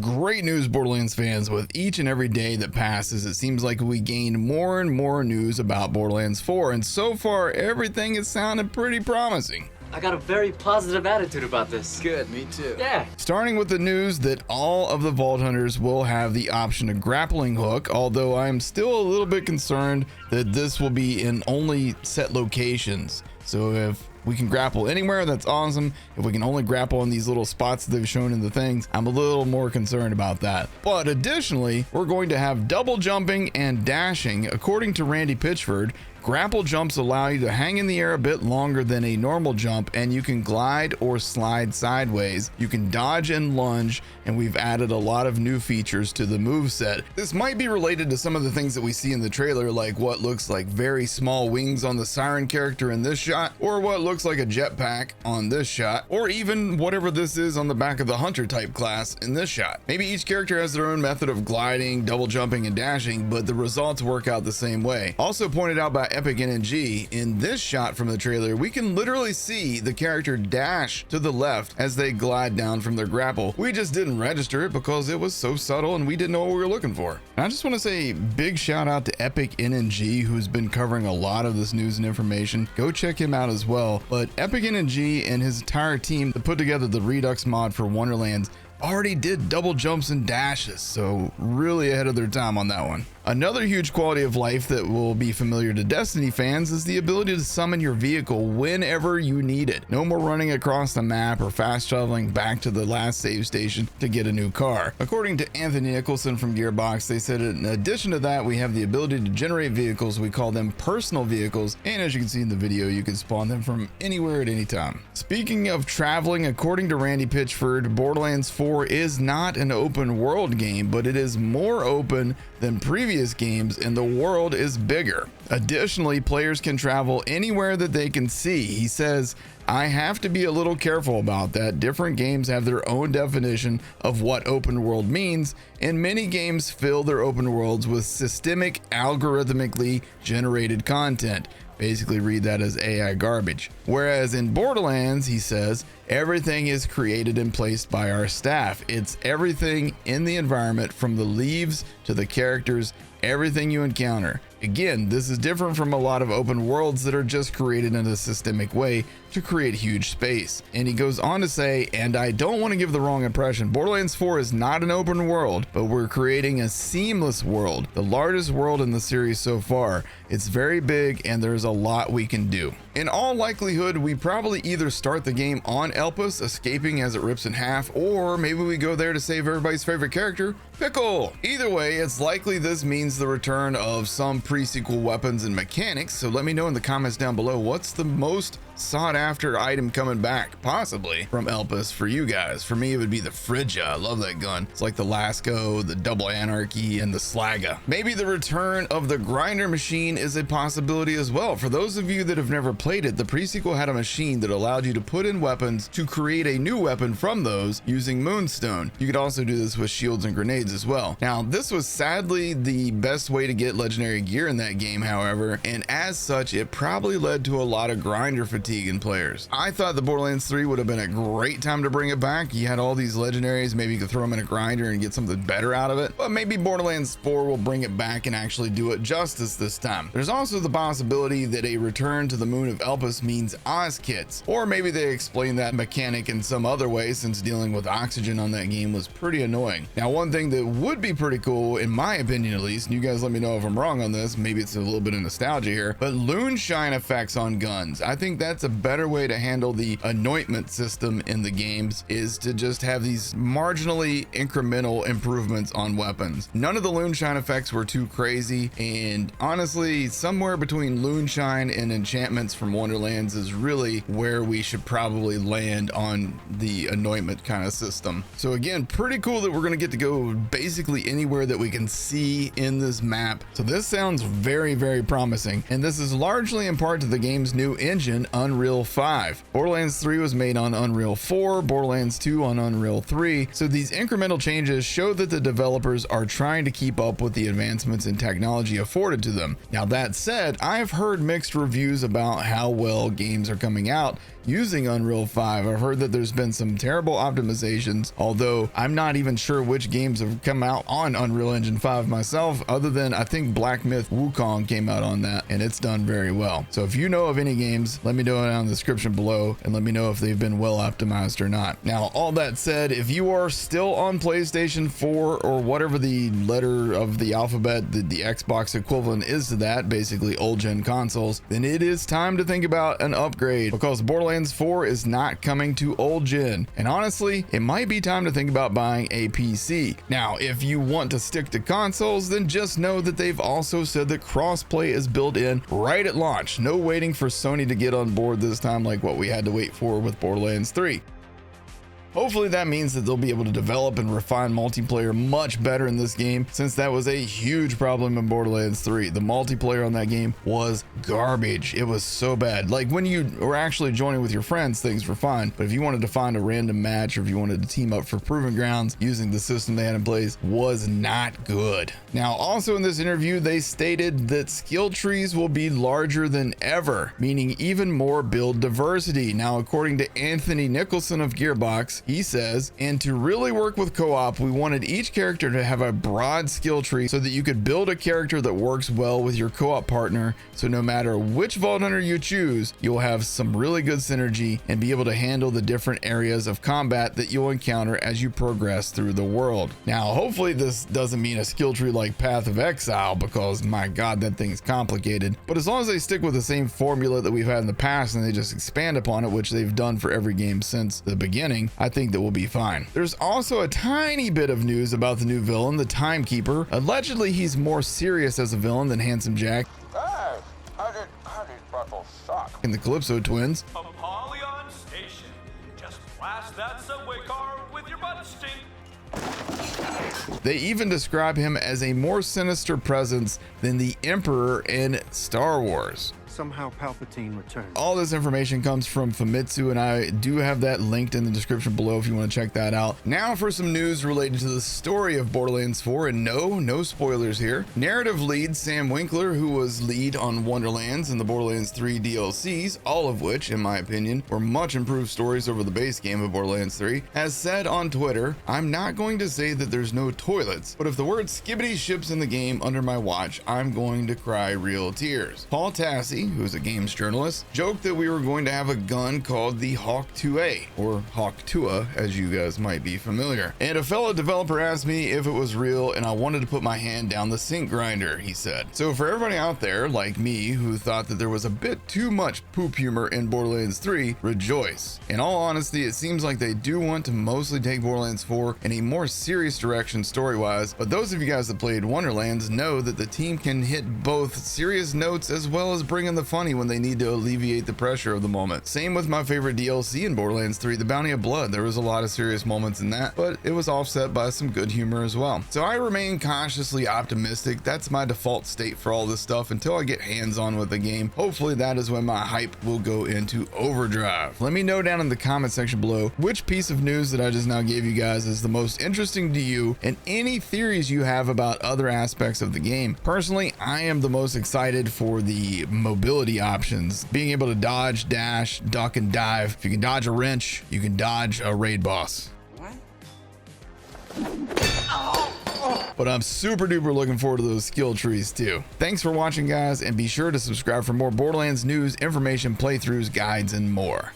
Great news, Borderlands fans. With each and every day that passes, it seems like we gain more and more news about Borderlands 4, and so far everything is sounding pretty promising. I got a very positive attitude about this. Good, me too. Yeah. Starting with the news that all of the Vault Hunters will have the option of grappling hook, although I'm still a little bit concerned that this will be in only set locations. So if we can grapple anywhere, that's awesome. If we can only grapple in these little spots that they've shown in the things, I'm a little more concerned about that. But additionally, we're going to have double jumping and dashing. According to Randy Pitchford, grapple jumps allow you to hang in the air a bit longer than a normal jump, and you can glide or slide sideways. You can dodge and lunge, and we've added a lot of new features to the moveset. This might be related to some of the things that we see in the trailer, like what looks like very small wings on the Siren character in this shot, or what looks like a jetpack on this shot, or even whatever this is on the back of the Hunter type class in this shot. Maybe each character has their own method of gliding, double jumping, and dashing, but the results work out the same way. Also pointed out by Epic NNG, in this shot from the trailer, we can literally see the character dash to the left as they glide down from their grapple. We just didn't register it because it was so subtle and we didn't know what we were looking for. And I just want to say big shout out to Epic NNG, who's been covering a lot of this news and information. Go check him out as well. But Epic NNG and his entire team that put together the Redux mod for Wonderlands already did double jumps and dashes, so really ahead of their time on that one. Another huge quality of life that will be familiar to Destiny fans is the ability to summon your vehicle whenever you need it. No more running across the map or fast traveling back to the last save station to get a new car. According to Anthony Nicholson from Gearbox, they said in addition to that, we have the ability to generate vehicles. We call them personal vehicles, and as you can see in the video, you can spawn them from anywhere at any time. Speaking of traveling, according to Randy Pitchford, Borderlands 4 is not an open world game, but it is more open than previous games, and the world is bigger. Additionally, players can travel anywhere that they can see. He says, I have to be a little careful about that. Different games have their own definition of what open world means, and many games fill their open worlds with systemic, algorithmically generated content. Basically read that as AI garbage. Whereas in Borderlands, he says, everything is created and placed by our staff. It's everything in the environment, from the leaves to the characters, everything you encounter. Again, this is different from a lot of open worlds that are just created in a systemic way to create huge space. And he goes on to say, and I don't want to give the wrong impression, Borderlands 4 is not an open world, but we're creating a seamless world, the largest world in the series so far. It's very big and there's a lot we can do. In all likelihood, we probably either start the game on Elpis, escaping as it rips in half, or maybe we go there to save everybody's favorite character, Pickle. Either way, it's likely this means the return of some pre-sequel weapons and mechanics, so let me know in the comments down below, what's the most sought after item coming back, possibly from Elpis for you guys? For me, it would be the Frigga. I love that gun. It's like the Lasco, the Double Anarchy, and the Slaga. Maybe the return of the grinder machine is a possibility as well. For those of you that have never played it, the pre-sequel had a machine that allowed you to put in weapons to create a new weapon from those using Moonstone. You could also do this with shields and grenades as well. Now, this was sadly the best way to get legendary gear in that game, however, and as such, it probably led to a lot of grinder fatigue in players. I thought the Borderlands 3 would have been a great time to bring it back. You had all these legendaries, maybe you could throw them in a grinder and get something better out of it, but maybe Borderlands 4 will bring it back and actually do it justice this time. There's also the possibility that a return to the moon of Elpis means Oz kits, or maybe they explain that mechanic in some other way, since dealing with oxygen on that game was pretty annoying. Now, one thing that would be pretty cool, in my opinion at least, and you guys let me know if I'm wrong on this, maybe it's a little bit of nostalgia here, but lunge effects on guns. I think that's a better way to handle the anointment system in the games, is to just have these marginally incremental improvements on weapons. None of the lunge effects were too crazy, and honestly, somewhere between lunge and enchantments from Wonderlands is really where we should probably land on the anointment kind of system. So again, pretty cool that we're going to get to go basically anywhere that we can see in this map. So this sounds very, very promising, and this is largely in part to the game's new engine, Unreal 5. Borderlands 3 was made on Unreal 4, Borderlands 2 on Unreal 3, so these incremental changes show that the developers are trying to keep up with the advancements in technology afforded to them. Now that said, I've heard mixed reviews about how well games are coming out, using Unreal 5. I've heard that there's been some terrible optimizations, although I'm not even sure which games have come out on Unreal Engine 5 myself, other than I think Black Myth Wukong came out on that, and it's done very well. So if you know of any games, let me know down in the description below, and let me know if they've been well optimized or not. Now, all that said, if you are still on PlayStation 4 or whatever the letter of the alphabet, the Xbox equivalent is to that, basically old gen consoles, then it is time to think about an upgrade, because Borderlands 4 is not coming to old gen. And honestly, it might be time to think about buying a PC. Now, if you want to stick to consoles, then just know that they've also said that crossplay is built in right at launch. No waiting for Sony to get on board this time like what we had to wait for with Borderlands 3. Hopefully that means that they'll be able to develop and refine multiplayer much better in this game, since that was a huge problem in Borderlands 3. The multiplayer on that game was garbage. It was so bad. Like, when you were actually joining with your friends, things were fine, but if you wanted to find a random match, or if you wanted to team up for Proving Grounds using the system they had in place, was not good. Now, also in this interview, they stated that skill trees will be larger than ever, meaning even more build diversity. Now, according to Anthony Nicholson of Gearbox, he says, and to really work with co-op, we wanted each character to have a broad skill tree so that you could build a character that works well with your co-op partner, so no matter which Vault Hunter you choose, you'll have some really good synergy and be able to handle the different areas of combat that you'll encounter as you progress through the world. Now, hopefully this doesn't mean a skill tree like Path of Exile, because my god, that thing's complicated, but as long as they stick with the same formula that we've had in the past and they just expand upon it, which they've done for every game since the beginning, I think that we'll be fine. There's also a tiny bit of news about the new villain, the Timekeeper. Allegedly, he's more serious as a villain than Handsome Jack and the Calypso twins. Apollyon Station. Just blast that subway car with your butt stink. They even describe him as a more sinister presence than the Emperor in Star Wars. Somehow Palpatine returned. All this information comes from Famitsu, and I do have that linked in the description below if you want to check that out. Now for some news related to the story of Borderlands 4, and no spoilers here. Narrative lead Sam Winkler, who was lead on Wonderlands and the Borderlands 3 DLCs, all of which, in my opinion, were much improved stories over the base game of Borderlands 3, has said on Twitter, "I'm not going to say that there's no toilets, but if the word skibbity ships in the game under my watch, I'm going to cry real tears." Paul Tassi, who's a games journalist, joked that we were going to have a gun called the Hawk 2A, or Hawk 2A, as you guys might be familiar. And a fellow developer asked me if it was real, and I wanted to put my hand down the sink grinder, he said. So for everybody out there, like me, who thought that there was a bit too much poop humor in Borderlands 3, rejoice. In all honesty, it seems like they do want to mostly take Borderlands 4 in a more serious direction story-wise, but those of you guys that played Wonderlands know that the team can hit both serious notes as well as bring in the funny when they need to alleviate the pressure of the moment. Same with my favorite DLC in Borderlands 3, The Bounty of Blood. There was a lot of serious moments in that, but it was offset by some good humor as well. So I remain cautiously optimistic. That's my default state for all this stuff until I get hands-on with the game. Hopefully that is when my hype will go into overdrive. Let me know down in the comment section below which piece of news that I just now gave you guys is the most interesting to you, and any theories you have about other aspects of the game. Personally, I am the most excited for the mobility options, being able to dodge, dash, duck, and dive. If you can dodge a wrench, you can dodge a raid boss. But I'm super duper looking forward to those skill trees too. Thanks for watching, guys, and be sure to subscribe for more Borderlands news, information, playthroughs, guides, and more.